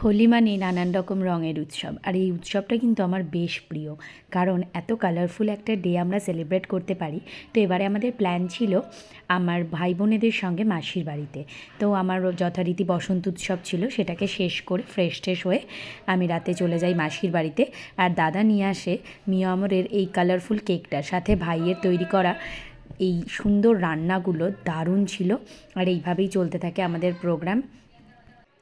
হোলি মানে নানান রকম রঙের উৎসব, আর এই উৎসবটা কিন্তু আমার বেশ প্রিয়, কারণ এত কালারফুল একটা ডে আমরা সেলিব্রেট করতে পারি। তো এবারে আমাদের প্ল্যান ছিল আমার ভাই বোনেদের সঙ্গে মাসির বাড়িতে। তো আমার যথারীতি বসন্ত উৎসব ছিল, সেটাকে শেষ করে ফ্রেশ ট্রেশ হয়ে আমি রাতে চলে যাই মাসির বাড়িতে। আর দাদা নিয়ে আসে মিয়ামরের এই কালারফুল কেকটার সাথে ভাইয়ের তৈরি করা এই সুন্দর রান্নাগুলো দারুণ ছিল। আর এইভাবেই চলতে থাকে আমাদের প্রোগ্রাম।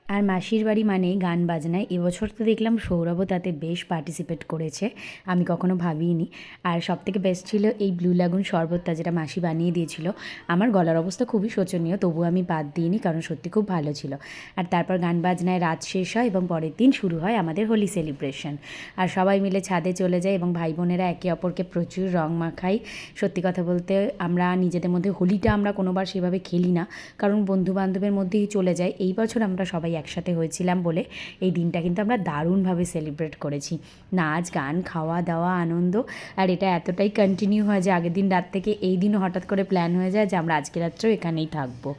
আর মাসির বাড়ি মানেই গান বাজনায় এবছর তো দেখলাম সৌরভও তাতে বেশ পার্টিসিপেট করেছে, আমি কখনো ভাবিনি। আর সবথেকে বেস্ট ছিল এই ব্লু লাগুন শরবতটা, যেটা মাসি বানিয়ে দিয়েছিল। আমার গলার অবস্থা খুবই শোচনীয়, তবু আমি বাদ দিইনি, কারণ সত্যি খুব ভালো ছিল। আর তারপর গান বাজনায় রাত শেষ হয় এবং পরের দিন শুরু হয় আমাদের হোলি সেলিব্রেশন। আর সবাই মিলে ছাদে চলে যায় এবং ভাই বোনেরা একে অপরকে প্রচুর রং মাখাই। সত্যি কথা বলতে আমরা নিজেদের মধ্যে হোলিটা আমরা কোনোবার সেভাবে খেলি না, কারণ বন্ধু বান্ধবের মধ্যেই চলে যায়। এই বছর আমরা সবাই একসাথে হয়েছিলাম বলে এই দিনটা কিন্তু আমরা দারুণভাবে সেলিব্রেট করেছি। নাচ গান খাওয়া দাওয়া আনন্দ। আর এটা এতটাই কন্টিনিউ হয় যে আগের দিন রাত থেকে এই দিনও হঠাৎ করে প্ল্যান হয়ে যায় যে আমরা আজকে রাত্রেও এখানেই থাকবো।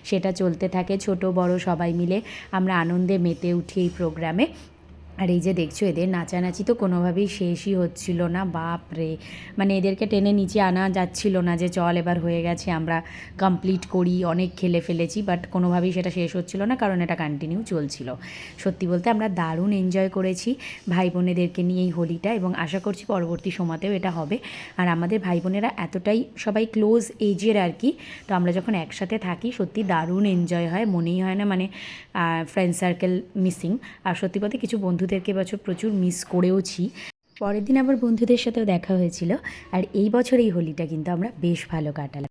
সেটা চলতে থাকে, ছোট বড় সবাই মিলে আমরা আনন্দে মেতে উঠি এই প্রোগ্রামে। আর এই যে দেখছো, এদের নাচানাচি তো কোনোভাবেই শেষই হচ্ছিল না, বাপ রে! মানে এদেরকে টেনে নিচে আনা যাচ্ছিল না যে চল এবার হয়ে গেছে, আমরা কমপ্লিট করি, অনেক খেলে ফেলেছি, বাট কোনোভাবেই সেটা শেষ হচ্ছিল না, কারণ এটা কন্টিনিউ চলছিল। সত্যি বলতে আমরা দারুণ এনজয় করেছি ভাই বোনেদেরকে নিয়ে এই হোলিটা, এবং আশা করছি পরবর্তী সময়তেও এটা হবে। আর আমাদের ভাই বোনেরা এতটাই সবাই ক্লোজ এজের আর কি, তো আমরা যখন একসাথে থাকি সত্যি দারুণ এনজয় হয়, মনেই হয় না মানে ফ্রেন্ড সার্কেল মিসিং। আর সত্যি বলতে কিছু বন্ধুদেরকে বছর প্রচুর মিস করেওছি। পরের দিন আবার বন্ধুদের সাথেও দেখা হয়েছিল। আর এই বছর এই হোলিটা কিন্তু আমরা বেশ ভালো কাটালাম।